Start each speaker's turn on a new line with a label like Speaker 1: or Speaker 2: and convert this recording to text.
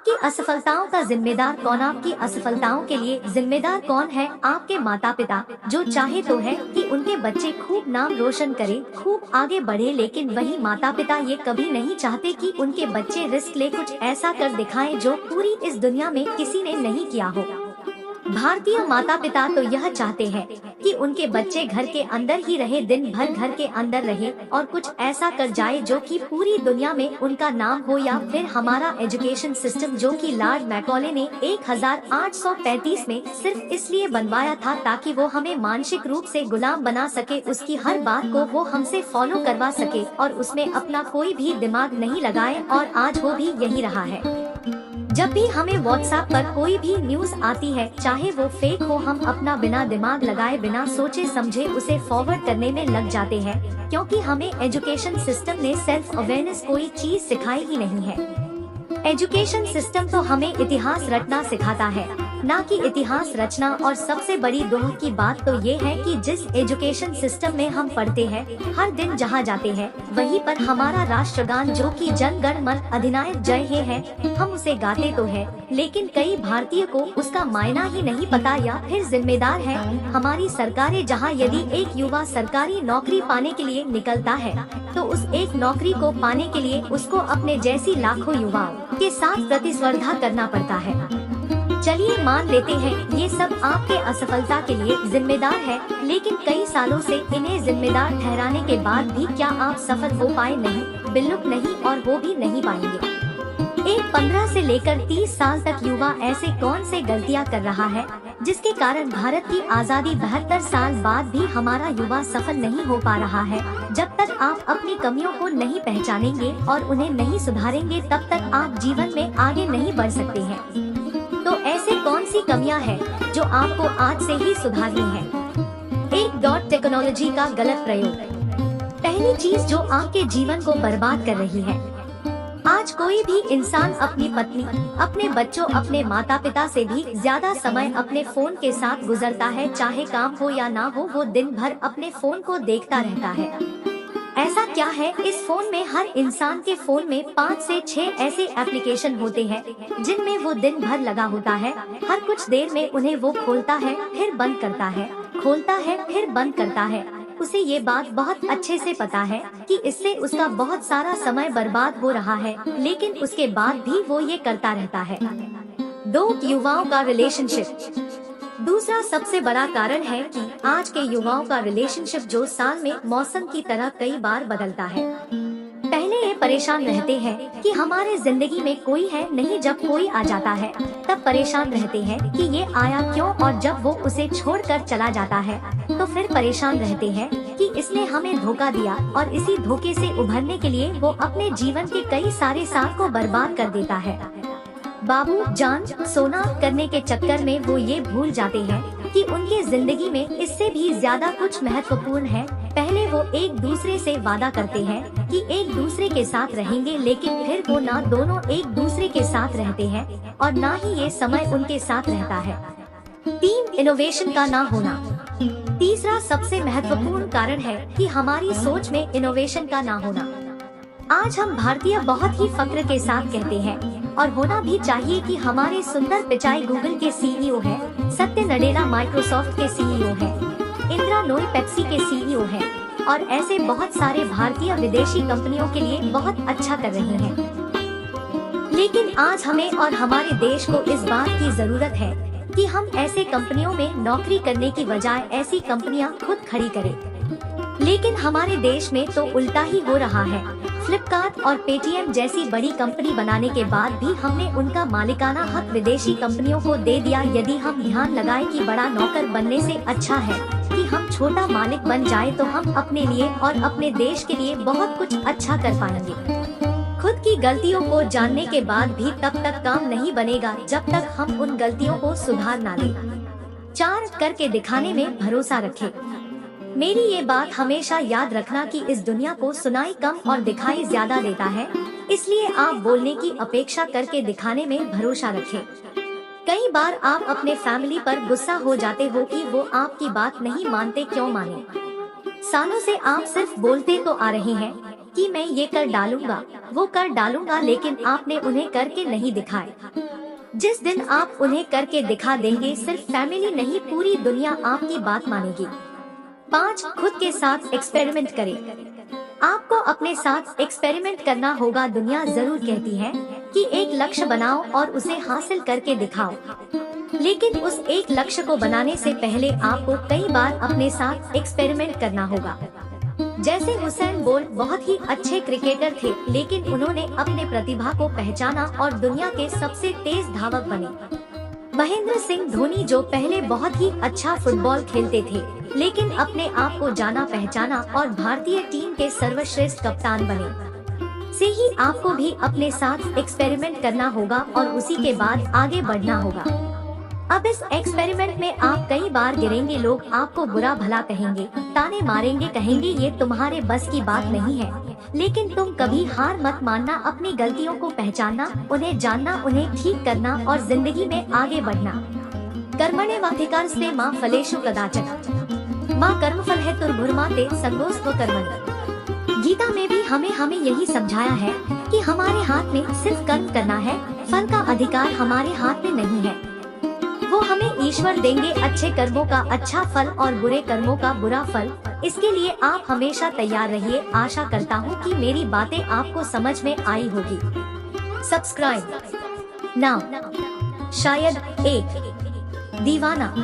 Speaker 1: आपकी असफलताओं का जिम्मेदार कौन? आपकी असफलताओं के लिए जिम्मेदार कौन है? आपके माता पिता, जो चाहे तो है कि उनके बच्चे खूब नाम रोशन करें, खूब आगे बढ़े, लेकिन वही माता पिता ये कभी नहीं चाहते कि उनके बच्चे रिस्क ले, कुछ ऐसा कर दिखाएं जो पूरी इस दुनिया में किसी ने नहीं किया हो। भारतीय माता पिता तो यह चाहते हैं कि उनके बच्चे घर के अंदर ही रहे, दिन भर घर के अंदर रहे और कुछ ऐसा कर जाए जो कि पूरी दुनिया में उनका नाम हो। या फिर हमारा एजुकेशन सिस्टम, जो कि लॉर्ड मैकॉले ने 1835 में सिर्फ इसलिए बनवाया था ताकि वो हमें मानसिक रूप से गुलाम बना सके, उसकी हर बात को वो हमसे फॉलो करवा सके और उसमें अपना कोई भी दिमाग नहीं लगाए, और आज वो भी यही रहा है। जब भी हमें व्हाट्सएप पर कोई भी न्यूज आती है, चाहे वो फेक हो, हम अपना बिना दिमाग लगाए, बिना सोचे समझे उसे फॉरवर्ड करने में लग जाते हैं, क्योंकि हमें एजुकेशन सिस्टम ने सेल्फ अवेयरनेस कोई चीज सिखाई ही नहीं है। एजुकेशन सिस्टम तो हमें इतिहास रटना सिखाता है, ना कि इतिहास रचना। और सबसे बड़ी दुख की बात तो ये है कि जिस एजुकेशन सिस्टम में हम पढ़ते हैं, हर दिन जहाँ जाते हैं वहीं पर हमारा राष्ट्रगान, जो कि जन गण मन अधिनायक जय हे है, हम उसे गाते तो है, लेकिन कई भारतीय को उसका मायना ही नहीं पता। या फिर जिम्मेदार है हमारी सरकारें, जहाँ यदि एक युवा सरकारी नौकरी पाने के लिए निकलता है तो उस एक नौकरी को पाने के लिए उसको अपने जैसी लाखों युवाओं के साथ प्रतिस्पर्धा करना पड़ता है। चलिए मान लेते हैं ये सब आपके असफलता के लिए जिम्मेदार है, लेकिन कई सालों से इन्हें जिम्मेदार ठहराने के बाद भी क्या आप सफल हो पाए? नहीं, बिल्कुल नहीं, और वो भी नहीं पाएंगे। एक 15 से लेकर 30 साल तक युवा ऐसे कौन से गलतियां कर रहा है जिसके कारण भारत की आज़ादी 72 साल बाद भी हमारा युवा सफल नहीं हो पा रहा है? जब तक आप अपनी कमियों को नहीं पहचानेंगे और उन्हें नहीं सुधारेंगे, तब तक आप जीवन में आगे नहीं बढ़ सकते हैं। तो ऐसे कौन सी कमियां हैं जो आपको आज से ही सुधारनी है? एक टेक्नोलॉजी का गलत प्रयोग। पहली चीज जो आपके जीवन को बर्बाद कर रही है। आज कोई भी इंसान अपनी पत्नी, अपने बच्चों, अपने माता पिता से भी ज्यादा समय अपने फोन के साथ गुजरता है। चाहे काम हो या ना हो, वो दिन भर अपने फोन को देखता रहता है। ऐसा क्या है इस फोन में? हर इंसान के फोन में 5 से 6 ऐसे एप्लीकेशन होते हैं जिनमें वो दिन भर लगा होता है। हर कुछ देर में उन्हें वो खोलता है, फिर बंद करता है, खोलता है, फिर बंद करता है। उसे ये बात बहुत अच्छे से पता है कि इससे उसका बहुत सारा समय बर्बाद हो रहा है, लेकिन उसके बाद भी वो ये करता रहता है। 2 युवाओं का रिलेशनशिप। दूसरा सबसे बड़ा कारण है कि आज के युवाओं का रिलेशनशिप जो साल में मौसम की तरह कई बार बदलता है। पहले ये परेशान रहते हैं कि हमारे जिंदगी में कोई है नहीं, जब कोई आ जाता है तब परेशान रहते हैं कि ये आया क्यों, और जब वो उसे छोड़कर चला जाता है तो फिर परेशान रहते हैं कि इसने हमें धोखा दिया, और इसी धोखे से उभरने के लिए वो अपने जीवन के कई सारे साल को बर्बाद कर देता है। बाबू जान सोना करने के चक्कर में वो ये भूल जाते हैं कि उनके जिंदगी में इससे भी ज्यादा कुछ महत्वपूर्ण है। पहले वो एक दूसरे से वादा करते हैं कि एक दूसरे के साथ रहेंगे, लेकिन फिर वो ना दोनों एक दूसरे के साथ रहते हैं और ना ही ये समय उनके साथ रहता है। 3 इनोवेशन का ना होना। तीसरा सबसे महत्वपूर्ण कारण है कि हमारी सोच में इनोवेशन का ना होना। आज हम भारतीय बहुत ही फक्र के साथ कहते हैं, और होना भी चाहिए, कि हमारे सुंदर पिचाई गूगल के सीईओ हैं, सत्य नडेला माइक्रोसॉफ्ट के सीईओ हैं, इंदिरा नोई पेप्सी के सीईओ हैं, और ऐसे बहुत सारे भारतीय विदेशी कंपनियों के लिए बहुत अच्छा कर रहे हैं। लेकिन आज हमें और हमारे देश को इस बात की जरूरत है कि हम ऐसे कंपनियों में नौकरी करने की बजाय ऐसी कंपनियां खुद खड़ी करें। लेकिन हमारे देश में तो उल्टा ही हो रहा है। फ्लिपकार्ट और पेटीएम जैसी बड़ी कंपनी बनाने के बाद भी हमने उनका मालिकाना हक विदेशी कंपनियों को दे दिया। यदि हम ध्यान लगाएं कि बड़ा नौकर बनने से अच्छा है कि हम छोटा मालिक बन जाए, तो हम अपने लिए और अपने देश के लिए बहुत कुछ अच्छा कर पाएंगे। खुद की गलतियों को जानने के बाद भी तब तक काम नहीं बनेगा जब तक हम उन गलतियों को सुधार ना लें। 4 करके दिखाने में भरोसा रखें। मेरी ये बात हमेशा याद रखना कि इस दुनिया को सुनाई कम और दिखाई ज्यादा देता है, इसलिए आप बोलने की अपेक्षा करके दिखाने में भरोसा रखें। कई बार आप अपने फैमिली पर गुस्सा हो जाते हो कि वो आपकी बात नहीं मानते। क्यों माने? सालों से आप सिर्फ बोलते तो आ रहे हैं कि मैं ये कर डालूंगा, वो कर डालूंगा, लेकिन आपने उन्हें करके नहीं दिखाए। जिस दिन आप उन्हें करके दिखा देंगे, सिर्फ फैमिली नहीं पूरी दुनिया आपकी बात मानेगी। 5. खुद के साथ एक्सपेरिमेंट करें। आपको अपने साथ एक्सपेरिमेंट करना होगा। दुनिया जरूर कहती है कि एक लक्ष्य बनाओ और उसे हासिल करके दिखाओ, लेकिन उस एक लक्ष्य को बनाने से पहले आपको कई बार अपने साथ एक्सपेरिमेंट करना होगा। जैसे हुसैन बोल्ट बहुत ही अच्छे क्रिकेटर थे, लेकिन उन्होंने अपने प्रतिभा को पहचाना और दुनिया के सबसे तेज धावक बने। महेंद्र सिंह धोनी जो पहले बहुत ही अच्छा फुटबॉल खेलते थे, लेकिन अपने आप को जाना पहचाना और भारतीय टीम के सर्वश्रेष्ठ कप्तान बने। से ही आपको भी अपने साथ एक्सपेरिमेंट करना होगा और उसी के बाद आगे बढ़ना होगा। अब इस एक्सपेरिमेंट में आप कई बार गिरेंगे, लोग आपको बुरा भला कहेंगे, ताने मारेंगे, कहेंगे ये तुम्हारे बस की बात नहीं है, लेकिन तुम कभी हार मत मानना। अपनी गलतियों को पहचानना, उन्हें जानना, उन्हें ठीक करना और जिंदगी में आगे बढ़ना। कर्मण्येवाधिकारस्ते मा फलेषु कदाचन मा कर्मफल हेतुर्भुर्मा ते संगोऽस्त्व कर्मणि। गीता में भी हमें यही समझाया है कि हमारे हाथ में सिर्फ कर्म करना है, फल का अधिकार हमारे हाथ में नहीं है। वो हमें ईश्वर देंगे अच्छे कर्मों का अच्छा फल और बुरे कर्मों का बुरा फल। इसके लिए आप हमेशा तैयार रहिए। आशा करता हूँ कि मेरी बातें आपको समझ में आई होगी। Subscribe now. शायद एक दीवाना